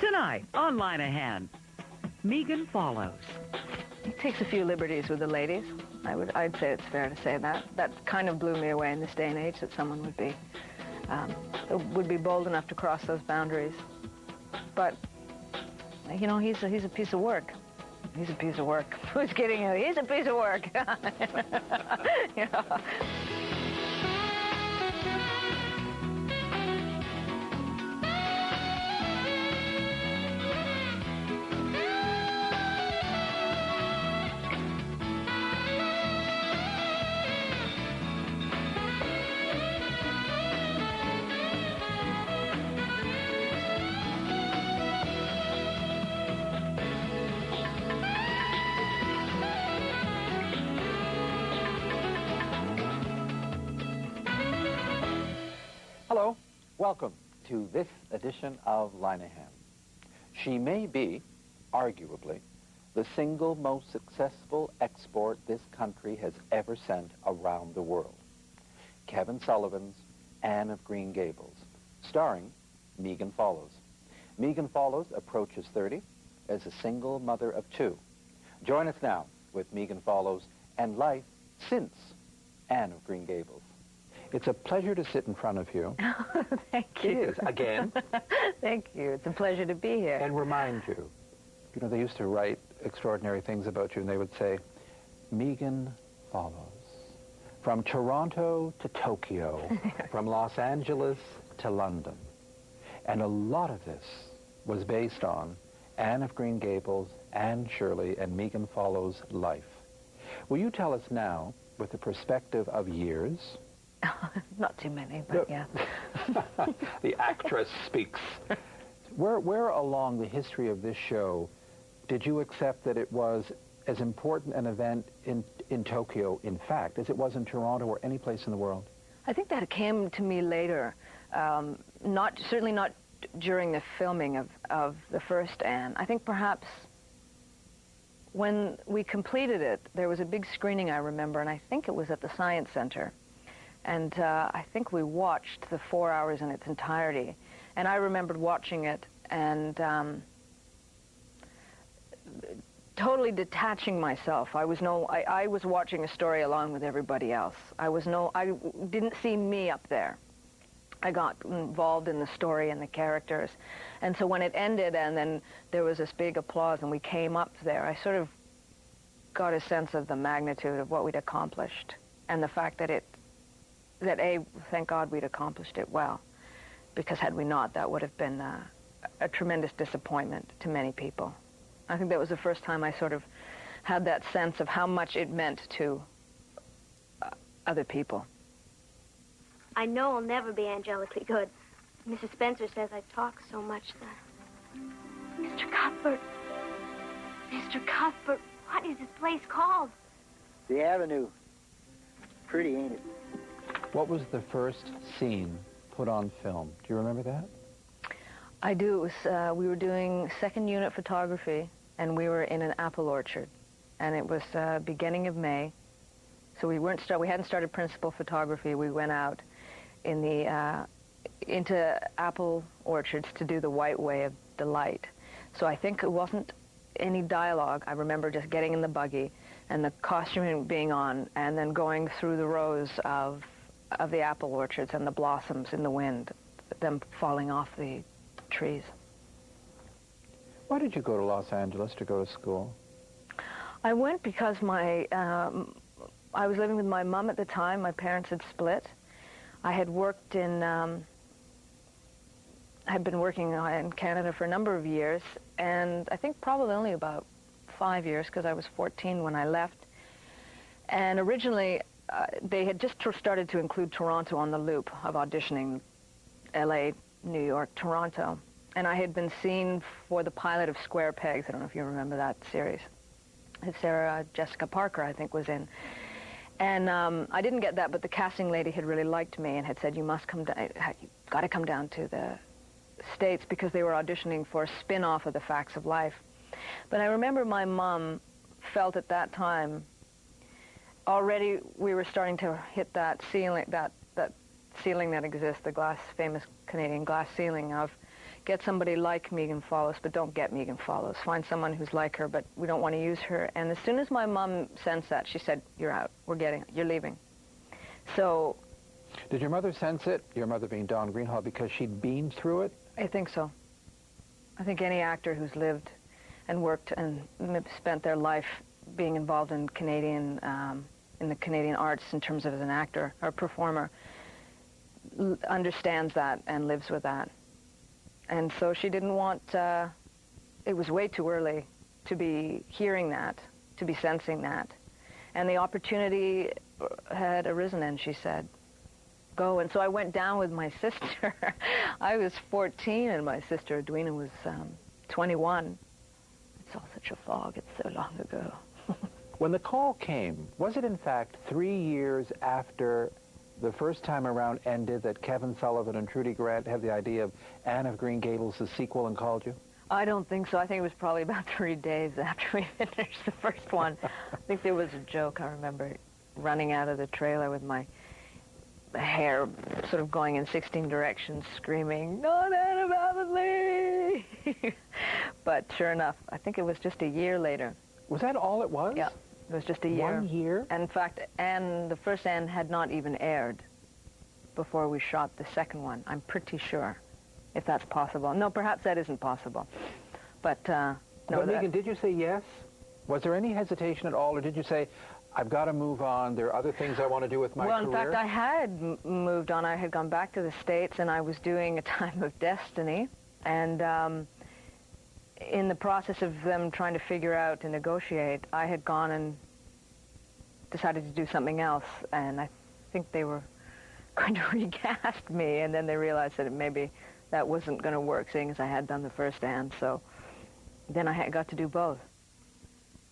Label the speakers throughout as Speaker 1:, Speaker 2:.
Speaker 1: Tonight on Linehan, Megan follows.
Speaker 2: He takes a few liberties with the ladies. I'd say it's fair to say that. That kind of blew me away in this day and age, that someone would be bold enough to cross those boundaries. But, you know, he's a piece of work. He's a piece of work. Who's kidding you? He's a piece of work. You know?
Speaker 3: Hello, welcome to this edition of Linehan. She may be, arguably, the single most successful export this country has ever sent around the world. Kevin Sullivan's Anne of Green Gables, starring Megan Follows. Megan Follows approaches 30 as a single mother of 2. Join us now with Megan Follows and life since Anne of Green Gables. It's a pleasure to sit in front of you.
Speaker 2: Thank you.
Speaker 3: It is, again.
Speaker 2: Thank you. It's a pleasure to be here.
Speaker 3: And remind you, you know, they used to write extraordinary things about you, and they would say, Megan Follows. From Toronto to Tokyo, from Los Angeles to London. And a lot of this was based on Anne of Green Gables, Anne Shirley, and Megan Follows' life. Will you tell us now, with the perspective of years...
Speaker 2: Not too many, but yeah.
Speaker 3: The actress speaks. Where along the history of this show did you accept that it was as important an event in Tokyo, in fact, as it was in Toronto or any place in the world?
Speaker 2: I think that came to me later. Certainly not during the filming of the first Anne. I think perhaps when we completed it, there was a big screening, I remember, and I think it was at the Science Center. And I think we watched the 4 hours in its entirety. And I remembered watching it and totally detaching myself. I was watching a story along with everybody else. I didn't see me up there. I got involved in the story and the characters. And so when it ended and then there was this big applause and we came up there, I sort of got a sense of the magnitude of what we'd accomplished and the fact that thank God we'd accomplished it well, because had we not, that would have been a tremendous disappointment to many people. I think that was the first time I sort of had that sense of how much it meant to other people.
Speaker 4: I know I'll never be angelically good. Mrs. Spencer says I talk so much that... Mr. Cuthbert! Mr. Cuthbert, what is this place called?
Speaker 5: The Avenue. Pretty, ain't it?
Speaker 3: What was the first scene put on film? Do you remember that?
Speaker 2: I do. It was, we were doing second unit photography, and we were in an apple orchard. And it was beginning of May. So we hadn't started principal photography. We went out in the into apple orchards to do the white way of delight. So I think it wasn't any dialogue. I remember just getting in the buggy and the costuming being on, and then going through the rows of the apple orchards and the blossoms in the wind, them falling off the trees.
Speaker 3: Why did you go to Los Angeles to go to school?
Speaker 2: I went because I was living with my mom at the time. My parents had split. I had worked had been working in Canada for a number of years, and I think probably only about 5 years, because I was 14 when I left. And originally, they had just started to include Toronto on the loop of auditioning, LA, New York, Toronto. And I had been seen for the pilot of Square Pegs. I don't know if you remember that series. Sarah Jessica Parker, I think, was in. And I didn't get that, but the casting lady had really liked me and had said, you must come down, you've got to come down to the States, because they were auditioning for a spin-off of The Facts of Life. But I remember my mom felt at that time, already we were starting to hit that ceiling, that ceiling that exists, the famous Canadian glass ceiling of get somebody like Megan Follows, but don't get Megan Follows. Find someone who's like her, but we don't want to use her. And as soon as my mom sensed that, she said, you're out. You're leaving. So...
Speaker 3: Did your mother sense it, your mother being Dawn Greenhall, because she'd been through it?
Speaker 2: I think so. I think any actor who's lived and worked and spent their life being involved in the Canadian arts in terms of as an actor or performer understands that and lives with that. And so she didn't want, it was way too early to be hearing that, to be sensing that. And the opportunity had arisen, and she said, go. And so I went down with my sister. I was 14, and my sister Edwina was 21. It's all such a fog. It's so long ago.
Speaker 3: When the call came, was it in fact 3 years after the first time around ended that Kevin Sullivan and Trudy Grant had the idea of Anne of Green Gables, the sequel, and called you?
Speaker 2: I don't think so. I think it was probably about 3 days after we finished the first one. I think there was a joke. I remember running out of the trailer with my hair sort of going in 16 directions, screaming, "Not Annabelle Lee!" But sure enough, I think it was just a year later.
Speaker 3: Was that all it was?
Speaker 2: Yeah, it was just a year.
Speaker 3: 1 year?
Speaker 2: And in fact, the first Anne had not even aired before we shot the second one. I'm pretty sure, if that's possible. No, perhaps that isn't possible. But no.
Speaker 3: But Megan, did you say yes? Was there any hesitation at all, or did you say, I've got to move on, there are other things I want to do with my career?
Speaker 2: Well, in fact, I had moved on. I had gone back to the States, and I was doing A Time of Destiny. And in the process of them trying to figure out and negotiate, I had gone and decided to do something else. And I think they were going to recast me, and then they realized that maybe that wasn't going to work, seeing as I had done the first Anne. So then I got to do both.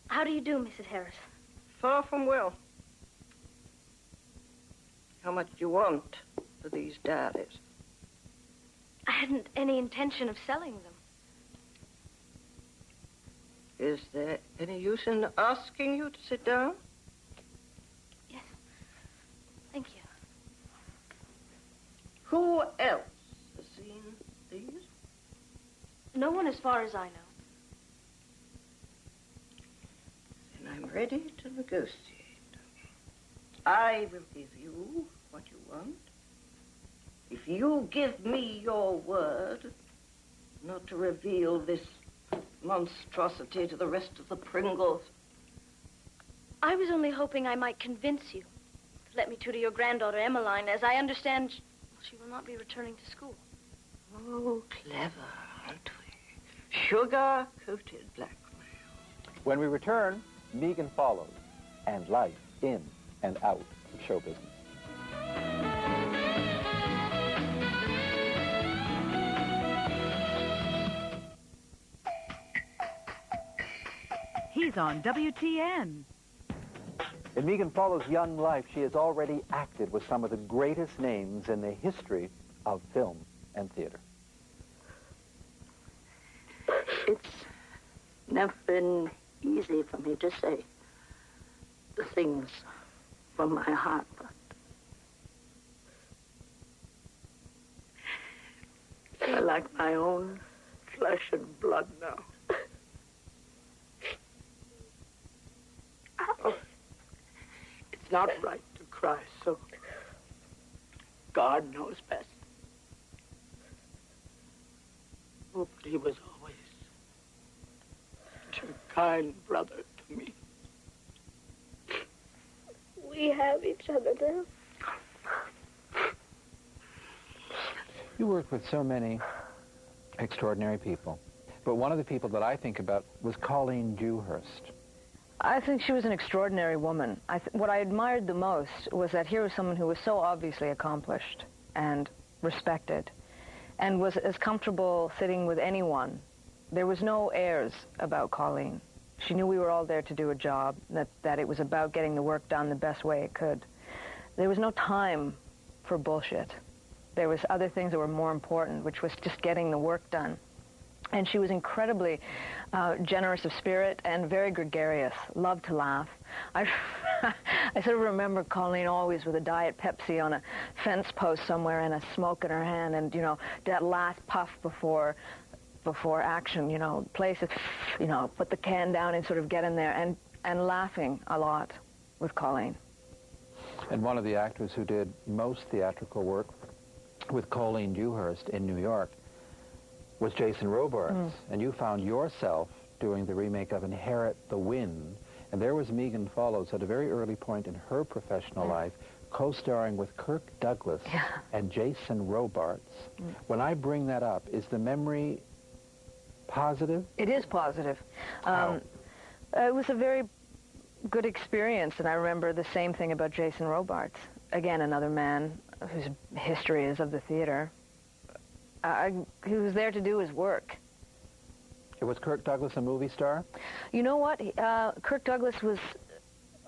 Speaker 4: How do you do, Mrs. Harris?
Speaker 6: Far from well. How much do you want for these diaries?
Speaker 4: I hadn't any intention of selling them.
Speaker 6: Is there any use in asking you to sit down?
Speaker 4: Yes. Thank you.
Speaker 6: Who else has seen these?
Speaker 4: No one as far as I know.
Speaker 6: Then I'm ready to negotiate. I will give you what you want. If you give me your word not to reveal this monstrosity to the rest of the Pringles.
Speaker 4: I was only hoping I might convince you to let me tutor your granddaughter, Emmeline, as I understand she will not be returning to school.
Speaker 6: Oh, clever, aren't we? Sugar-coated blackmail.
Speaker 3: When we return, Megan Follows, and life in and out of show business.
Speaker 1: He's on WTN.
Speaker 3: In Megan Follows' young life, she has already acted with some of the greatest names in the history of film and theater.
Speaker 7: It's never been easy for me to say the things from my heart, but they're like my own flesh and blood now. Oh, it's not right to cry, so God knows best. Oh, but he was always such a kind brother to me.
Speaker 4: We have each other now.
Speaker 3: You worked with so many extraordinary people, but one of the people that I think about was Colleen Dewhurst.
Speaker 2: I think she was an extraordinary woman. What I admired the most was that here was someone who was so obviously accomplished and respected and was as comfortable sitting with anyone. There was no airs about Colleen. She knew we were all there to do a job, that it was about getting the work done the best way it could. There was no time for bullshit. There was other things that were more important, which was just getting the work done. And she was incredibly generous of spirit and very gregarious, loved to laugh. I sort of remember Colleen always with a Diet Pepsi on a fence post somewhere and a smoke in her hand, and, you know, that last puff before action, you know, place it, you know, put the can down and sort of get in there, and laughing a lot with Colleen.
Speaker 3: And one of the actors who did most theatrical work with Colleen Dewhurst in New York was Jason Robards, and you found yourself doing the remake of Inherit the Wind, and there was Megan Follows at a very early point in her professional life, co-starring with Kirk Douglas and Jason Robards. When I bring that up, is the memory positive?
Speaker 2: It is positive. It was a very good experience, and I remember the same thing about Jason Robards. Again, another man whose history is of the theater. He was there to do his work.
Speaker 3: Was Kirk Douglas a movie star?
Speaker 2: You know what? Kirk Douglas was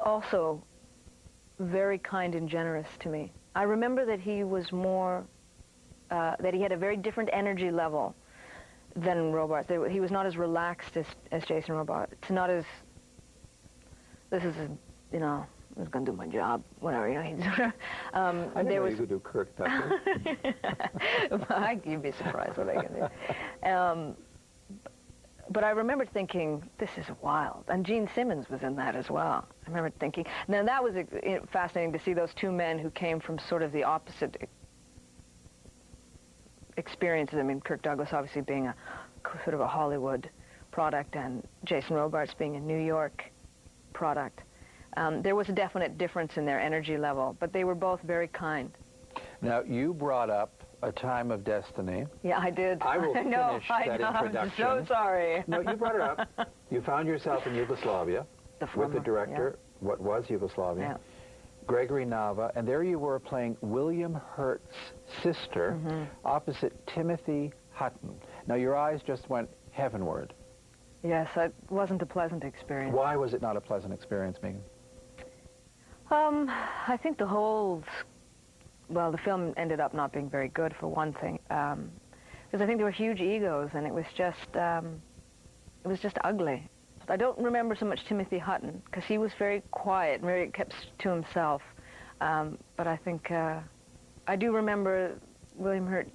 Speaker 2: also very kind and generous to me. I remember that he was more, that he had a very different energy level than Robards. He was not as relaxed as Jason Robards. It's not as, this is, you know, I was going to do my job, whatever, you know.
Speaker 3: I didn't know you could do Kirk Douglas.
Speaker 2: You'd be surprised what I can do. But I remember thinking, this is wild. And Gene Simmons was in that as well. I remember thinking, now that was fascinating to see those two men who came from sort of the opposite experiences. I mean, Kirk Douglas obviously being a sort of a Hollywood product, and Jason Robards being a New York product. There was a definite difference in their energy level, but they were both very kind.
Speaker 3: Now, you brought up A Time of Destiny.
Speaker 2: Yeah, I did.
Speaker 3: I will finish that introduction.
Speaker 2: I'm so sorry.
Speaker 3: No, you brought it up. You found yourself in Yugoslavia with the director, what was Yugoslavia, Gregory Nava, and there you were playing William Hurt's sister opposite Timothy Hutton. Now, your eyes just went heavenward.
Speaker 2: Yes, it wasn't a pleasant experience.
Speaker 3: Why was it not a pleasant experience, Megan?
Speaker 2: I think the whole, well, the film ended up not being very good, for one thing, because I think there were huge egos, and it was just ugly. I don't remember so much Timothy Hutton, because he was very quiet, very kept to himself. But I think I do remember William Hurt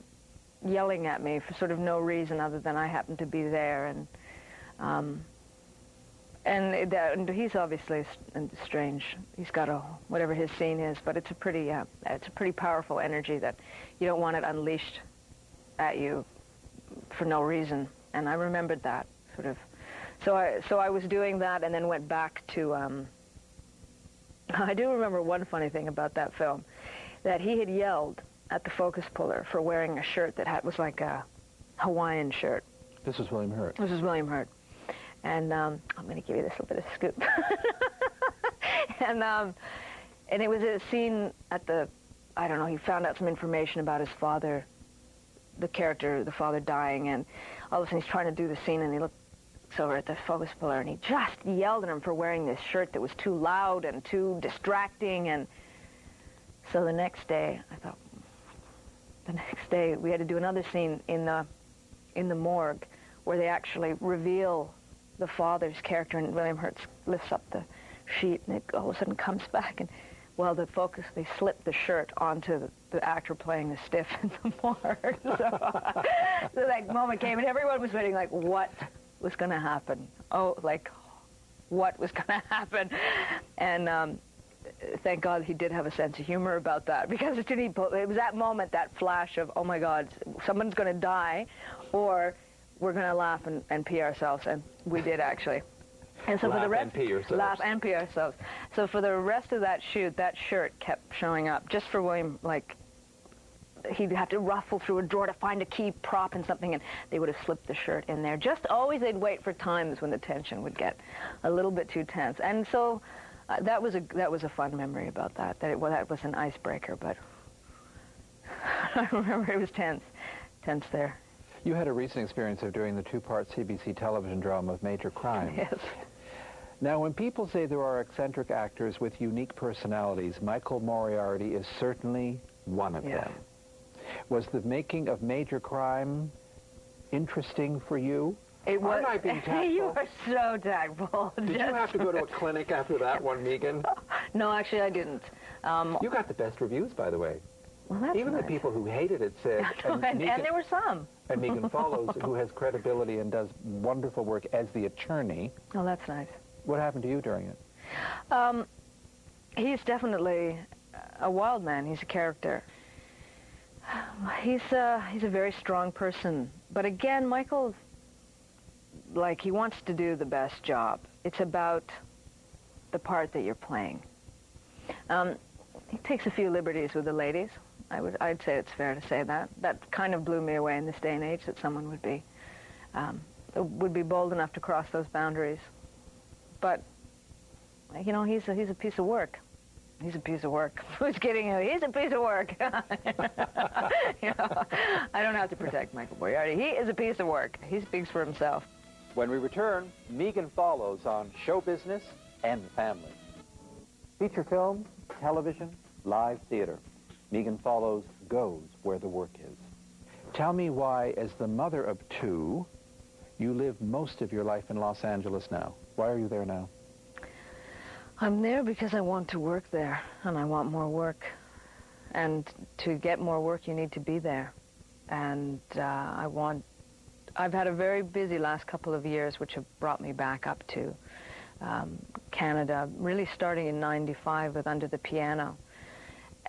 Speaker 2: yelling at me for sort of no reason other than I happened to be there, and he's obviously strange. He's got whatever his scene is, but it's a pretty powerful energy that you don't want it unleashed at you for no reason. And I remembered that sort of. So I was doing that, and then went back to. I do remember one funny thing about that film, that he had yelled at the focus puller for wearing a shirt that was like a Hawaiian shirt.
Speaker 3: This was William Hurt.
Speaker 2: This was William Hurt. And I'm going to give you this little bit of scoop. And it was a scene at the, I don't know, he found out some information about his father, the character, the father dying, and all of a sudden he's trying to do the scene, and he looks over at the focus puller, and he just yelled at him for wearing this shirt that was too loud and too distracting. And so the next day, we had to do another scene in the morgue where they actually reveal the father's character, and William Hurt lifts up the sheet, and it all of a sudden comes back, and they slip the shirt onto the actor playing the stiff in the morgue. So that moment came, and everyone was waiting, like, what was going to happen? Oh, like, what was going to happen? And thank God he did have a sense of humor about that, because it was that moment, that flash of, oh my God, someone's going to die, or we're going to laugh and pee ourselves, and we did actually. And so
Speaker 3: laugh
Speaker 2: for the rest,
Speaker 3: and pee yourselves.
Speaker 2: Laugh and pee ourselves. So for the rest of that shoot, that shirt kept showing up, just for William, like, he'd have to ruffle through a drawer to find a key prop and something, and they would have slipped the shirt in there. Just always they'd wait for times when the tension would get a little bit too tense. And so that was a fun memory about that. That was an icebreaker, but I remember it was tense there.
Speaker 3: You had a recent experience of doing the two-part CBC television drama of Major Crime.
Speaker 2: Yes.
Speaker 3: Now, when people say there are eccentric actors with unique personalities, Michael Moriarty is certainly one of them. Was the making of Major Crime interesting for you?
Speaker 2: It was.
Speaker 3: Aren't I being tactful?
Speaker 2: You are so tactful.
Speaker 3: Did you have to go to a clinic after that one, Megan?
Speaker 2: No, actually, I didn't.
Speaker 3: You got the best reviews, by the way.
Speaker 2: Well, that's
Speaker 3: Even
Speaker 2: nice.
Speaker 3: the people who hated it said...
Speaker 2: and there were some.
Speaker 3: And Megan Follows, who has credibility and does wonderful work as the attorney.
Speaker 2: Oh, that's nice.
Speaker 3: What happened to you during it?
Speaker 2: He's definitely a wild man. He's a character. He's a very strong person. But again, Michael, like, he wants to do the best job. It's about the part that you're playing. He takes a few liberties with the ladies. I'd say it's fair to say that. That kind of blew me away in this day and age, that someone would be bold enough to cross those boundaries. But, you know, he's a piece of work. He's a piece of work. Who's kidding you? He's a piece of work. You know, I don't have to protect Michael Moriarty. He is a piece of work. He speaks for himself.
Speaker 3: When we return, Megan Follows on show business and family. Feature film, television, live theater. Megan Follows goes where the work is. Tell me why, as the mother of two, you live most of your life in Los Angeles now. Why are you there now?
Speaker 2: I'm there because I want to work there, and I want more work. And to get more work, you need to be there. And I've had a very busy last couple of years, which have brought me back up to Canada, really starting in '95 with Under the Piano.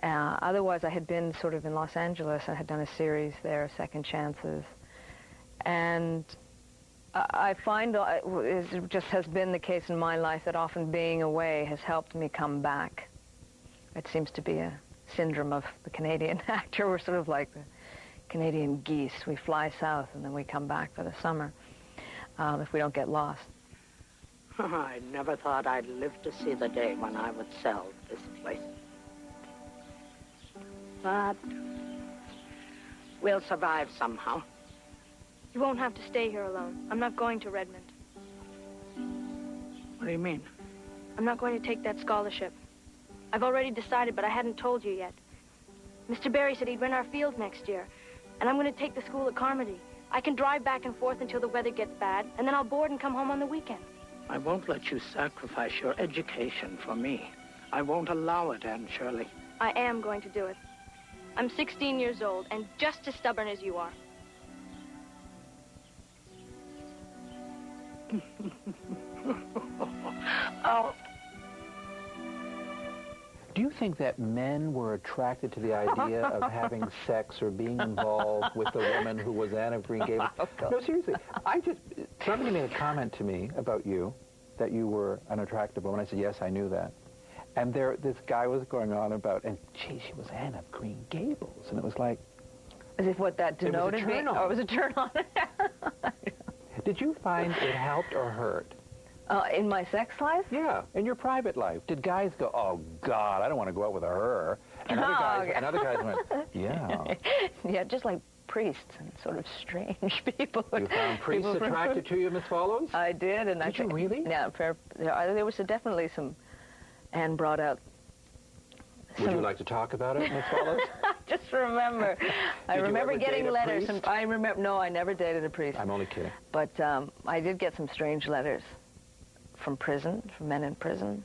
Speaker 2: Otherwise, I had been sort of in Los Angeles. I had done a series there, Second Chances. And I find it just has been the case in my life that often being away has helped me come back. It seems to be a syndrome of the Canadian actor. We're sort of like the Canadian geese. We fly south and then we come back for the summer if we don't get lost.
Speaker 7: I never thought I'd live to see the day when I would sell this place. But we'll survive somehow.
Speaker 4: You won't have to stay here alone. I'm not going to Redmond.
Speaker 7: What do you mean?
Speaker 4: I'm not going to take that scholarship. I've already decided, but I hadn't told you yet. Mr. Barry said he'd rent our field next year, and I'm going to take the school at Carmody. I can drive back and forth until the weather gets bad, and then I'll board and come home on the weekend.
Speaker 7: I won't let you sacrifice your education for me. I won't allow it, Anne Shirley.
Speaker 4: I am going to do it. I'm 16 years old and just as stubborn as you are.
Speaker 7: Oh.
Speaker 3: Do you think that men were attracted to the idea of having sex or being involved with the woman who was Anne of Green Gables? No, seriously. Somebody made a comment to me about you, that you were an attractive woman. I said, yes, I knew that. And this guy was going on about, and gee, she was Anne of Green Gables. And it was like...
Speaker 2: As if what that denoted me? Oh, it was a turn on.
Speaker 3: Did you find it helped or hurt?
Speaker 2: In my sex life?
Speaker 3: Yeah, in your private life. Did guys go, oh, God, I don't want to go out with her? And other guys went, yeah.
Speaker 2: Yeah, just like priests and sort of strange people.
Speaker 3: You found priests attracted to you, Miss Follows?
Speaker 2: I did. And
Speaker 3: did you really?
Speaker 2: Yeah, there was definitely some... Anne brought out...
Speaker 3: Would you like to talk about it, Miss Follows?
Speaker 2: Just remember. I remember getting letters. And I remember... No, I never dated a priest.
Speaker 3: I'm only kidding.
Speaker 2: But I did get some strange letters from prison, from men in prison,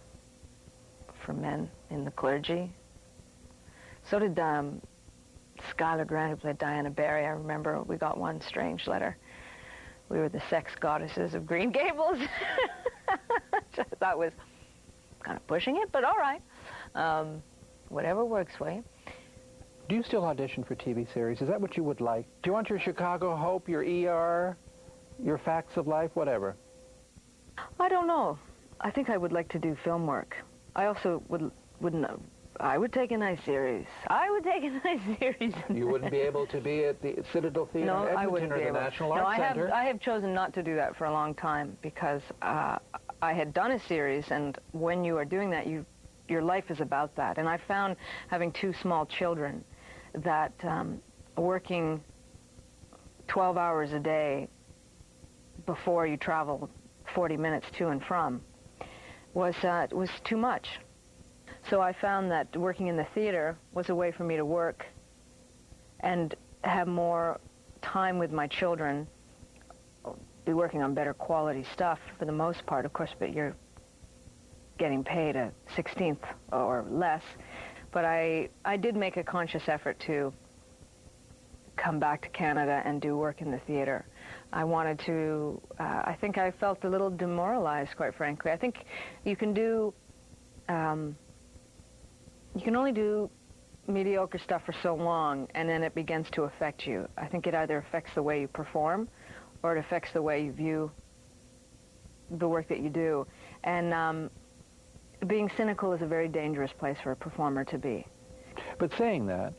Speaker 2: from men in the clergy. So did Skylar Grant, who played Diana Barry. I remember we got one strange letter. We were the sex goddesses of Green Gables. That was kind of pushing it, but all right. Whatever works for you.
Speaker 3: Do you still audition for TV series? Is that what you would like? Do you want your Chicago Hope, your ER, your Facts of Life, whatever?
Speaker 2: I don't know. I think I would like to do film work. I also wouldn't. I would take a nice series. I would take a nice series.
Speaker 3: You wouldn't be able to be at the Citadel Theater in Edmonton or the National Arts Center?
Speaker 2: I have chosen not to do that for a long time because I had done a series, and when you are doing that, your life is about that. And I found, having two small children, that working 12 hours a day before you travel 40 minutes to and from was too much. So I found that working in the theater was a way for me to work and have more time with my children be working on better quality stuff for the most part, of course, but you're getting paid a 16th or less. But I did make a conscious effort to come back to Canada and do work in the theater. I wanted to, I think I felt a little demoralized, quite frankly. I think you can do, you can only do mediocre stuff for so long, and then it begins to affect you. I think it either affects the way you perform, or it affects the way you view the work that you do. And being cynical is a very dangerous place for a performer to be.
Speaker 3: But saying that,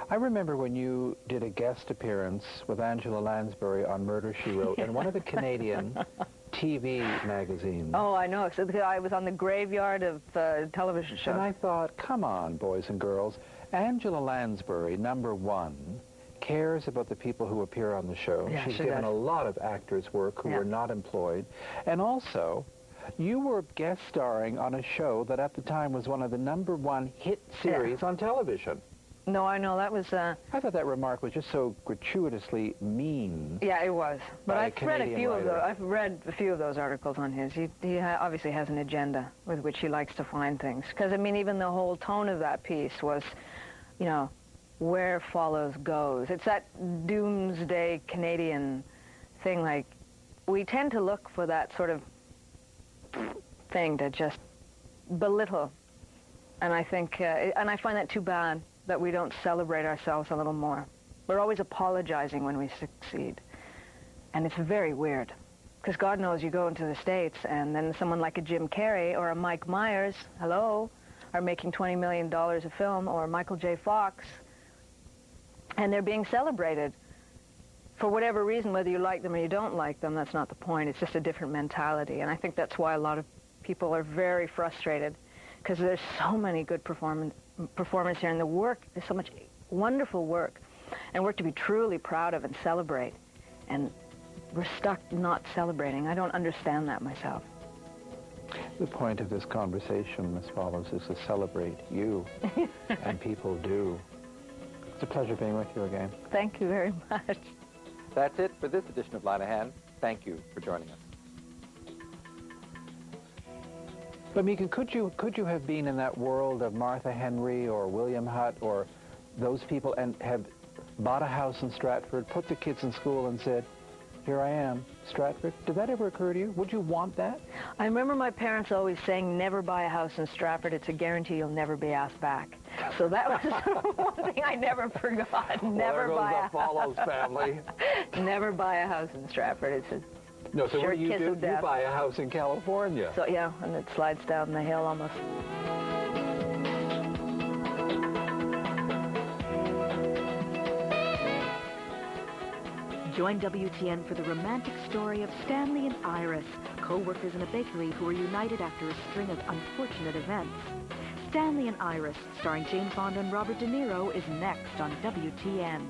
Speaker 3: I remember when you did a guest appearance with Angela Lansbury on Murder, She Wrote in one of the Canadian TV magazines.
Speaker 2: Oh, I know. So I was on the graveyard of television shows.
Speaker 3: And I thought, come on, boys and girls. Angela Lansbury, number one, cares about the people who appear on the show.
Speaker 2: Yeah,
Speaker 3: She's
Speaker 2: she
Speaker 3: given
Speaker 2: does.
Speaker 3: a lot of actors work who were not employed. And also, you were guest starring on a show that at the time was one of the #1 hit series on television.
Speaker 2: No, I know. That was...
Speaker 3: I thought that remark was just so gratuitously mean.
Speaker 2: Yeah, it was. But
Speaker 3: By a
Speaker 2: I've read a
Speaker 3: Canadian
Speaker 2: few of
Speaker 3: writer.
Speaker 2: those. I've read a few of those articles on his. He obviously has an agenda with which he likes to find things. Because, I mean, even the whole tone of that piece was, you know, where follows goes. It's that doomsday Canadian thing. Like, we tend to look for that sort of thing to just belittle. And I think, and I find that too bad, that we don't celebrate ourselves a little more. We're always apologizing when we succeed. And it's very weird. Because God knows you go into the States and then someone like a Jim Carrey or a Mike Myers, hello, are making $20 million a film, or Michael J. Fox, and they're being celebrated. For whatever reason, whether you like them or you don't like them, that's not the point. It's just a different mentality. And I think that's why a lot of people are very frustrated, because there's so many good performers here, and the work, there's so much wonderful work, and work to be truly proud of and celebrate. And we're stuck not celebrating. I don't understand that myself.
Speaker 3: The point of this conversation, Miss Follows, is to celebrate you, and people do. It's a pleasure being with you again.
Speaker 2: Thank you very much.
Speaker 3: That's it for this edition of Linehan. Thank you for joining us. But Megan, could you have been in that world of Martha Henry or William Hutt or those people and have bought a house in Stratford, put the kids in school and said, here I am, Stratford? Did that ever occur to you? Would you want that?
Speaker 2: I remember my parents always saying, never buy a house in Stratford. It's a guarantee you'll never be asked back. So that was one thing I never forgot. Never
Speaker 3: well,
Speaker 2: buy
Speaker 3: there goes the Follows family.
Speaker 2: Never buy a house in Stratford. It's a
Speaker 3: No, so what
Speaker 2: sure
Speaker 3: do you
Speaker 2: kiss
Speaker 3: do?
Speaker 2: of death.
Speaker 3: You buy a house in California.
Speaker 2: So, yeah, and it slides down the hill almost.
Speaker 1: Join WTN for the romantic story of Stanley and Iris, co-workers in a bakery who were united after a string of unfortunate events. Stanley and Iris, starring Jane Fonda and Robert De Niro, is next on WTN.